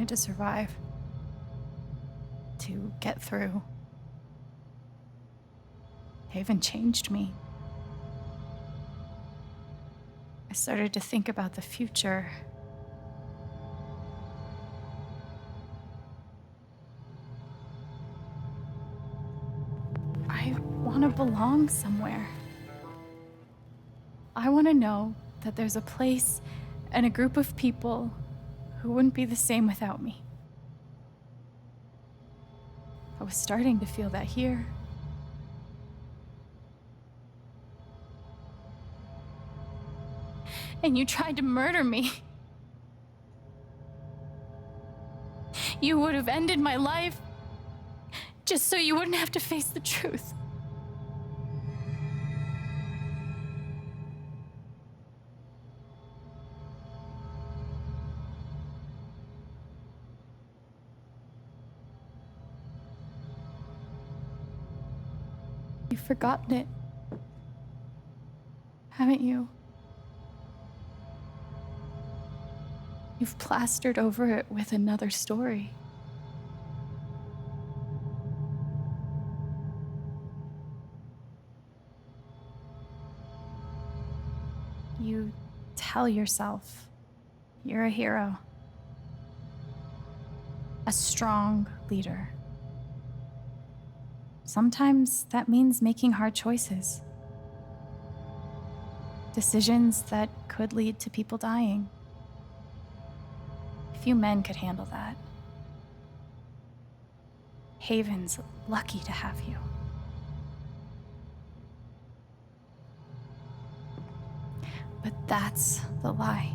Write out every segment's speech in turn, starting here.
wanted to survive, to get through. Haven changed me. I started to think about the future. I want to belong somewhere. I want to know that there's a place and a group of people who wouldn't be the same without me. I was starting to feel that here. And you tried to murder me. You would have ended my life just so you wouldn't have to face the truth. You've forgotten it, haven't you? You've plastered over it with another story. You tell yourself you're a hero, a strong leader. Sometimes that means making hard choices, decisions that could lead to people dying. Few men could handle that. Haven's lucky to have you. But that's the lie.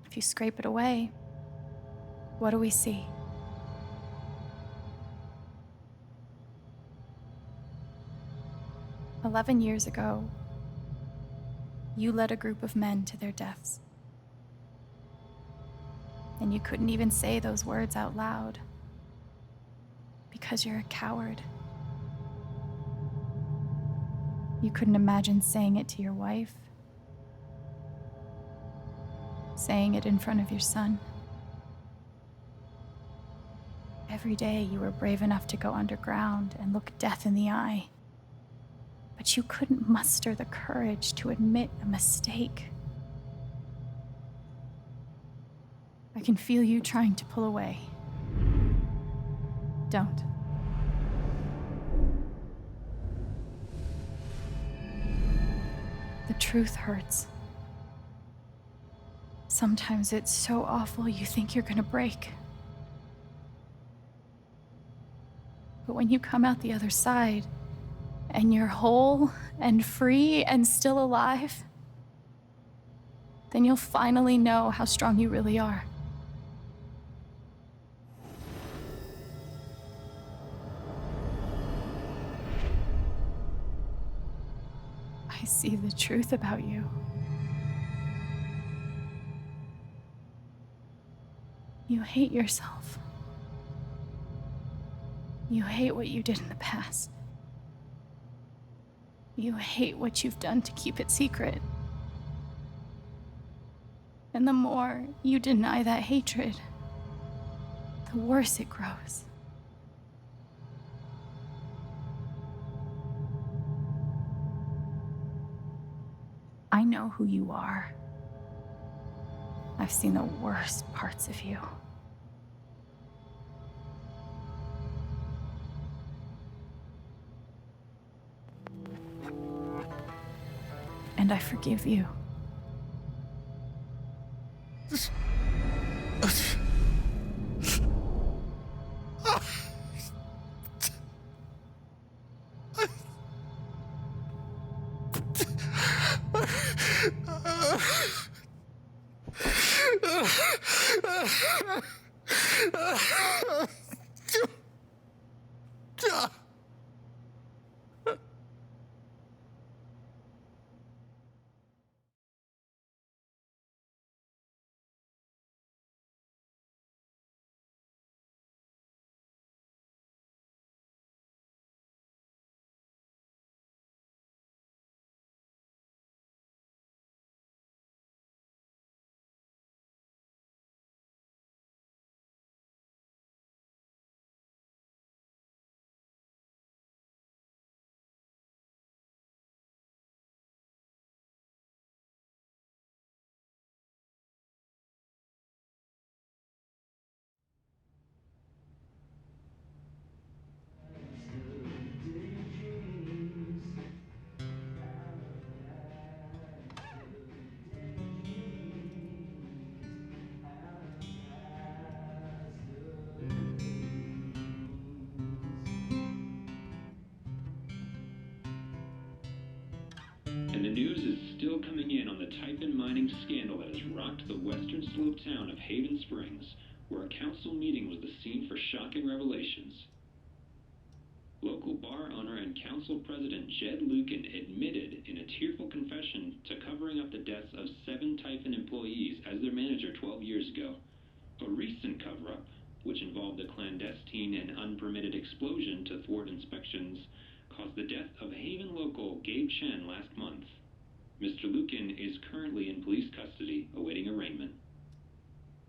If you scrape it away, what do we see? "11 years ago, you led a group of men to their deaths. And you couldn't even say those words out loud because you're a coward. You couldn't imagine saying it to your wife, saying it in front of your son. Every day you were brave enough to go underground and look death in the eye, but you couldn't muster the courage to admit a mistake. I can feel you trying to pull away. Don't. The truth hurts. Sometimes it's so awful you think you're gonna break. But when you come out the other side, and you're whole and free and still alive, then you'll finally know how strong you really are. I see the truth about you. You hate yourself. You hate what you did in the past. You hate what you've done to keep it secret. And the more you deny that hatred, the worse it grows. I know who you are. I've seen the worst parts of you. And I forgive you. new scandal that has rocked the western slope town of Haven Springs, where a council meeting was the scene for shocking revelations. Local bar owner and council president Jed Lucan admitted in a tearful confession to covering up the deaths of 7 Typhon employees as their manager 12 years ago. A recent cover-up, which involved a clandestine and unpermitted explosion to thwart inspections, caused the death of Haven local Gabe Chen last month. Mr. Lucan is currently in police custody, awaiting arraignment.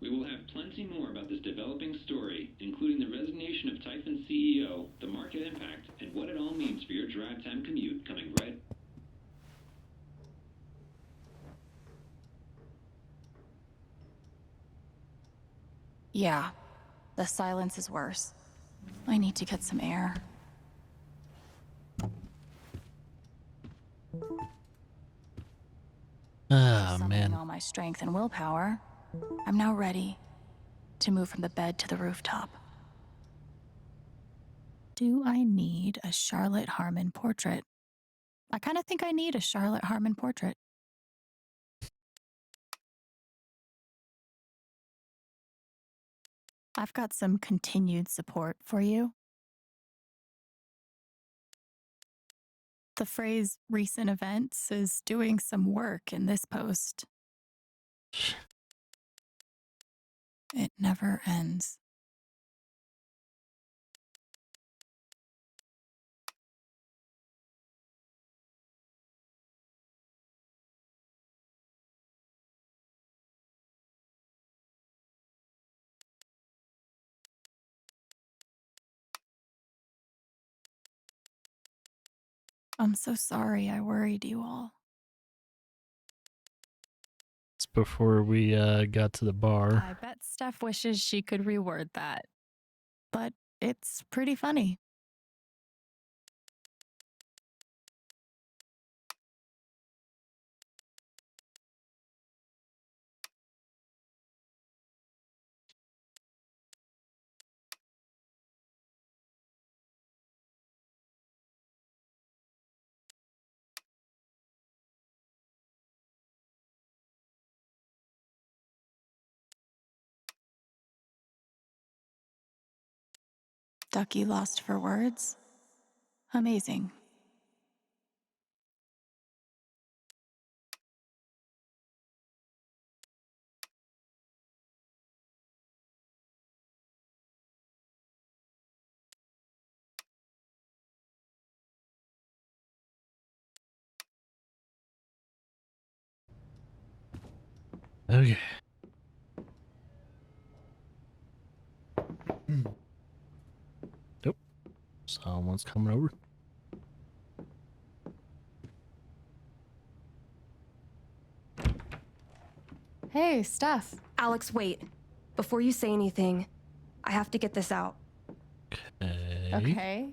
We will have plenty more about this developing story, including the resignation of Typhon CEO, the market impact, and what it all means for your drive time commute, coming right. Yeah, the silence is worse. I need to get some air. Summoning all my strength and willpower, I'm now ready to move from the bed to the rooftop. Do I need a Charlotte Harmon portrait? I kind of think I need a Charlotte Harmon portrait. I've got some continued support for you. The phrase recent events is doing some work in this post. It never ends. I'm so sorry I worried you all. It's before we got to the bar. I bet Steph wishes she could reword that. But it's pretty funny. Ducky lost for words? Amazing. Okay. Nope. Someone's coming over. Hey, Steph. Alex, wait. Before you say anything, I have to get this out. Okay.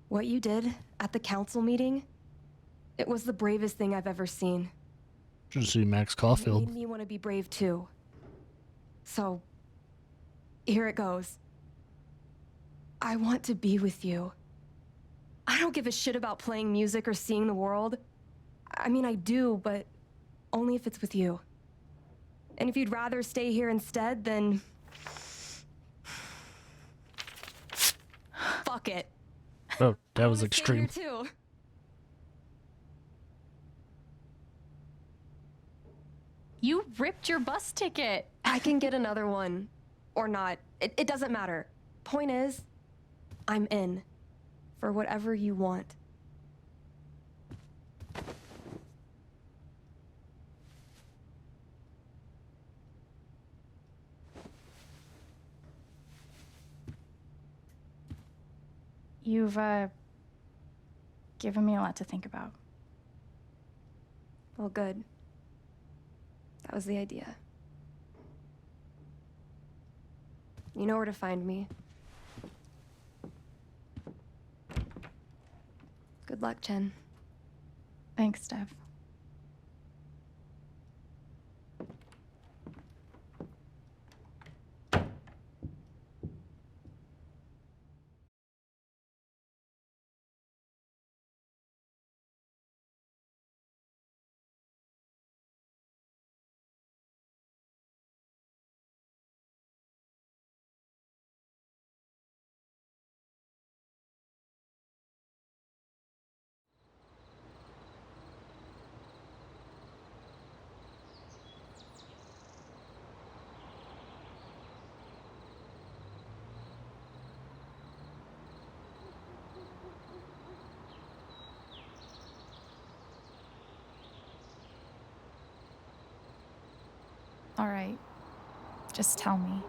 What you did at the council meeting, it was the bravest thing I've ever seen. Should see Max It Caulfield. made me want to be brave too. So, here it goes. I want to be with you. I don't give a shit about playing music or seeing the world. I mean, I do, but only if it's with you. And if you'd rather stay here instead, then... fuck it. Oh, that was I wanna extreme. stay here too. You ripped your bus ticket. I can get another one. Or not. It doesn't matter. Point is, I'm in. For whatever you want. You've, given me a lot to think about. Well, good. That was the idea. You know where to find me. Good luck, Chen. Thanks, Steph. All right, just tell me.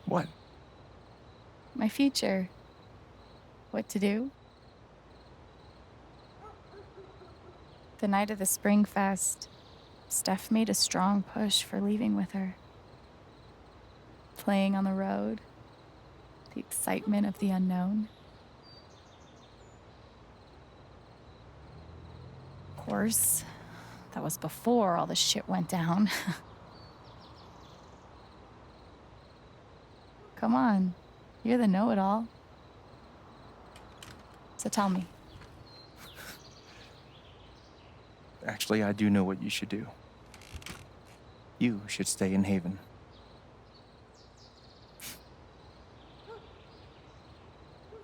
What? My future. What to do? The night of the Spring Fest, Steph made a strong push for leaving with her. Playing on the road, the excitement of the unknown. Of course, that was before all the shit went down. Come on, you're the know-it-all. So tell me. Actually, I do know what you should do. You should stay in Haven.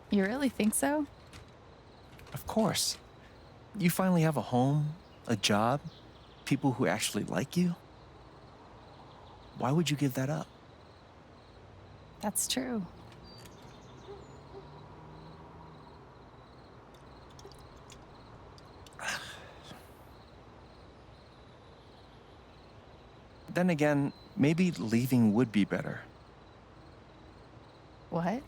You really think so? Of course. You finally have a home, a job, people who actually like you. Why would you give that up? That's true. Then again, maybe leaving would be better. What?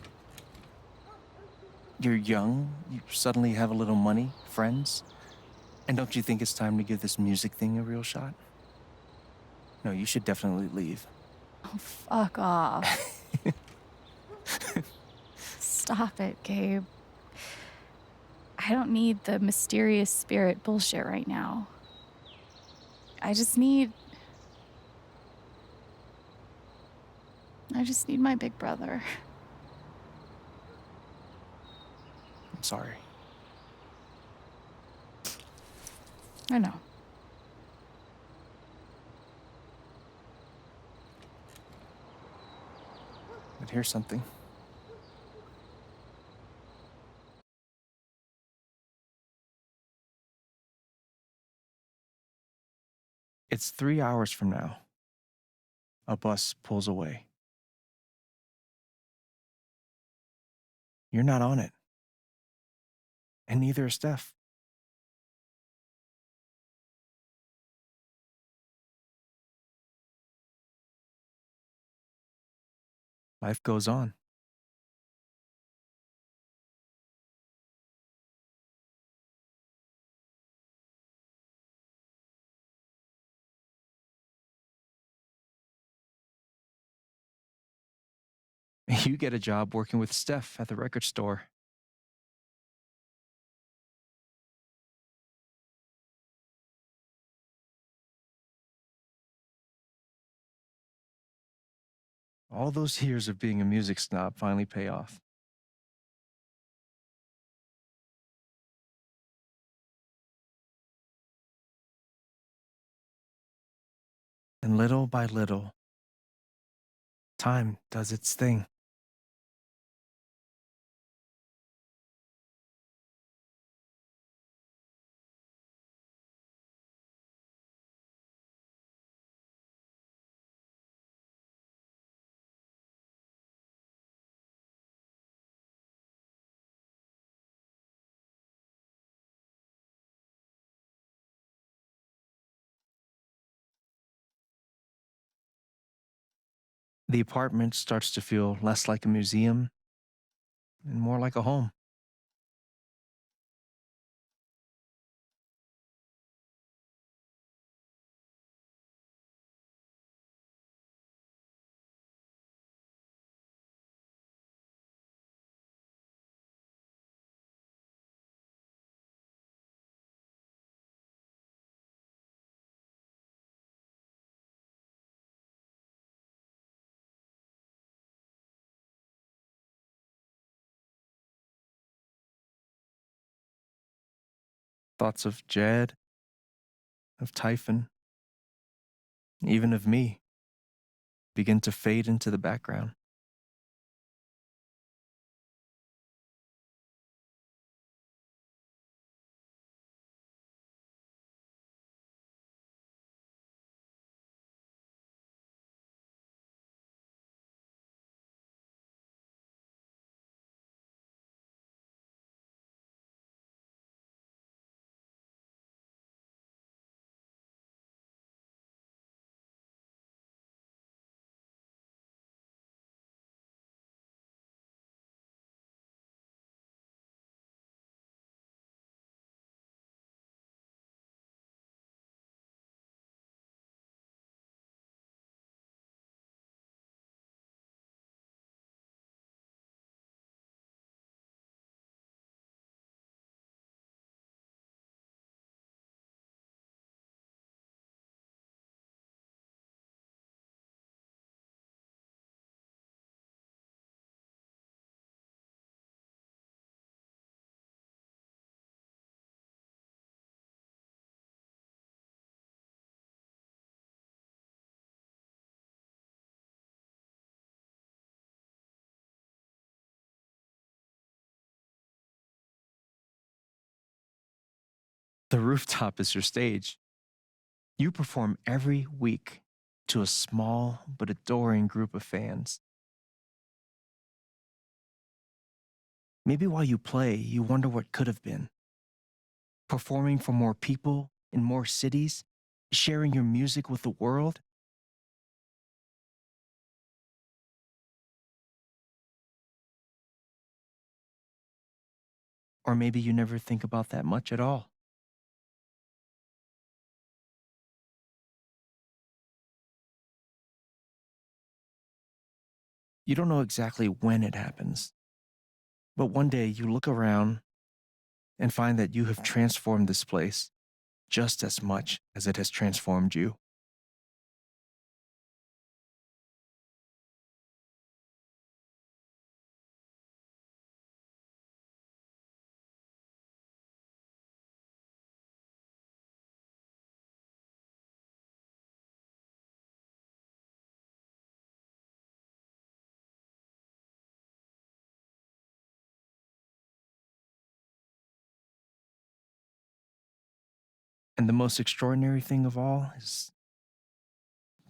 You're young, you suddenly have a little money, friends. And don't you think it's time to give this music thing a real shot? No, you should definitely leave. Oh, fuck off. Stop it, Gabe. I don't need the mysterious spirit bullshit right now. I just need my big brother. I'm sorry. I know. But here's something. It's 3 hours from now. A bus pulls away. You're not on it. And neither is Steph. Life goes on. You get a job working with Steph at the record store. All those years of being a music snob finally pay off. And little by little, time does its thing. The apartment starts to feel less like a museum and more like a home. Thoughts of Jed, of Typhon, even of me begin to fade into the background. The rooftop is your stage. You perform every week to a small but adoring group of fans. Maybe while you play, you wonder what could have been. Performing for more people in more cities, sharing your music with the world. Or maybe you never think about that much at all. You don't know exactly when it happens, but one day you look around and find that you have transformed this place just as much as it has transformed you. And the most extraordinary thing of all is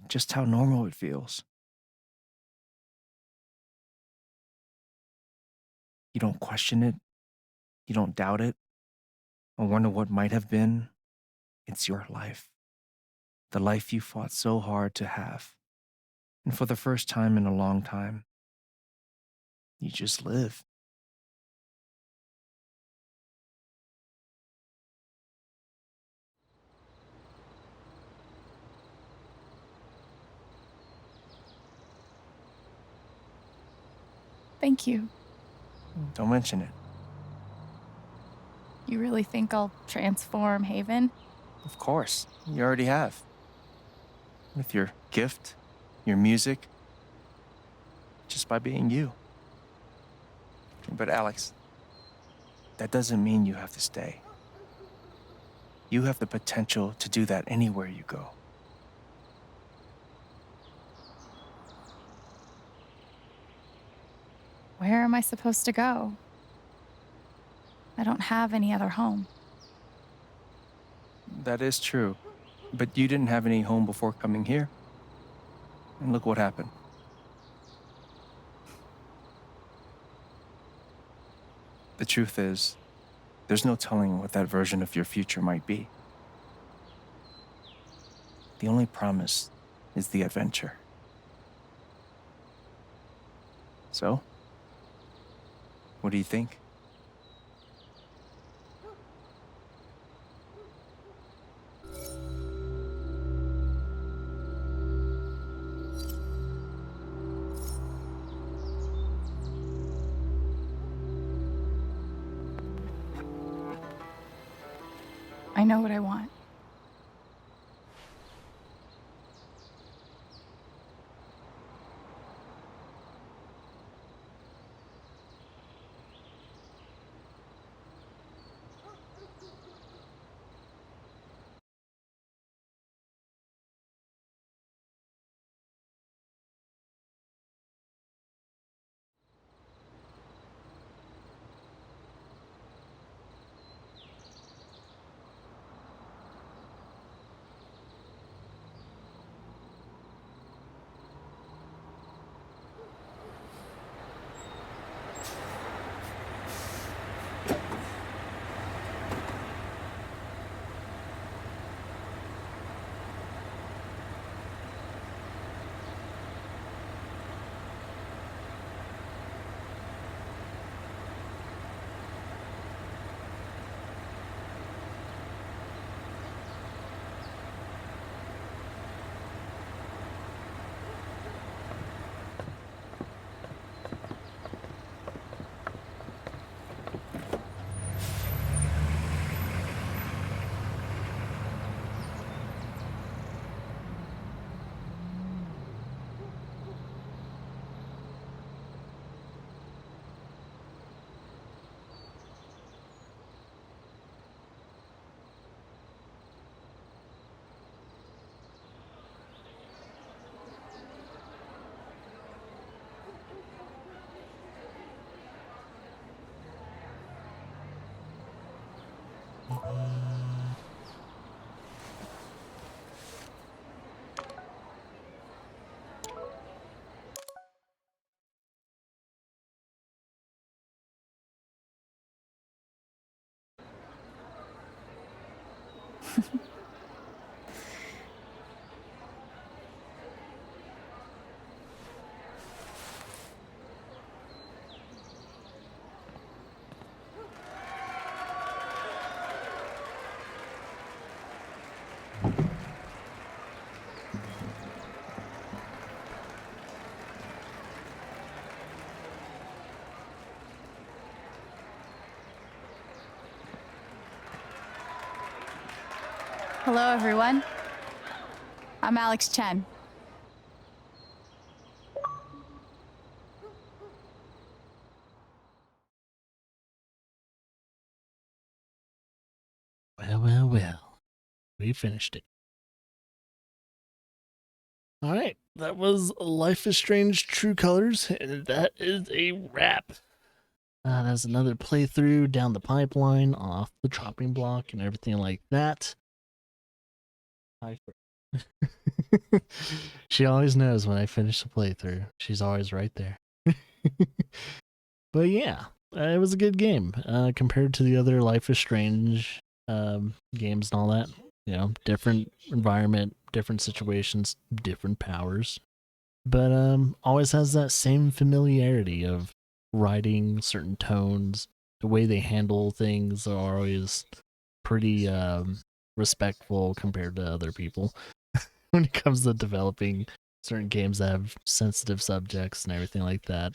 just how normal it feels. You don't question it, you don't doubt it, or wonder what might have been. It's your life, the life you fought so hard to have. And for the first time in a long time, you just live. Thank you. Don't mention it. You really think I'll transform Haven? Of course, you already have. With your gift, your music, just by being you. But Alex, that doesn't mean you have to stay. You have the potential to do that anywhere you go. Where am I supposed to go? I don't have any other home. That is true. But you didn't have any home before coming here. And look what happened. The truth is, there's no telling what that version of your future might be. The only promise is the adventure. So, what do you think? I know what I want. Hello, everyone. I'm Alex Chen. Well. We finished it. Alright, that was Life is Strange True Colors, and that is a wrap. That's another playthrough down the pipeline, off the chopping block, and everything like that. Hi, she always knows when I finish the playthrough. She's always right there. But yeah, it was a good game compared to the other Life is Strange games and all that. You know, different environment, different situations, different powers. But always has that same familiarity of writing certain tones. The way they handle things are always pretty respectful compared to other people when it comes to developing certain games that have sensitive subjects and everything like that.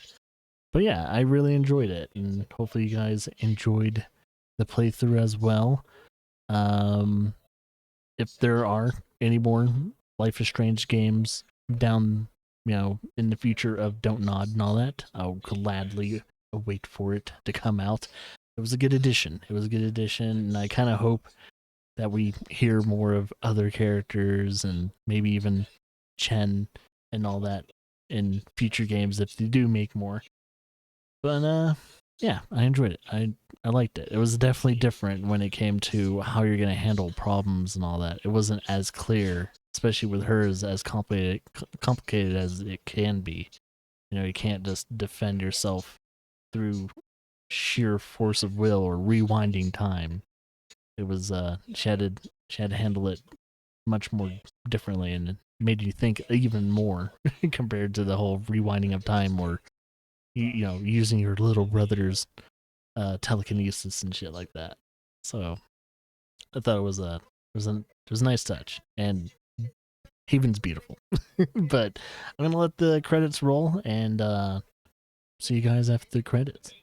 But yeah, I really enjoyed it, and hopefully you guys enjoyed the playthrough as well. If there are any more Life is Strange games down, in the future of Don't Nod and all that, I'll gladly wait for it to come out. It was a good addition. And I kind of hope that we hear more of other characters and maybe even Chen and all that in future games if they do make more. But yeah, I enjoyed it. I liked it. It was definitely different when it came to how you're gonna handle problems and all that. It wasn't as clear, especially with hers, as complicated as it can be. You can't just defend yourself through sheer force of will or rewinding time. It was she had to handle it much more differently, and it made you think even more compared to the whole rewinding of time or using your little brother's telekinesis and shit like that. So I thought it was a nice touch, and Haven's beautiful. But I'm gonna let the credits roll and see you guys after the credits.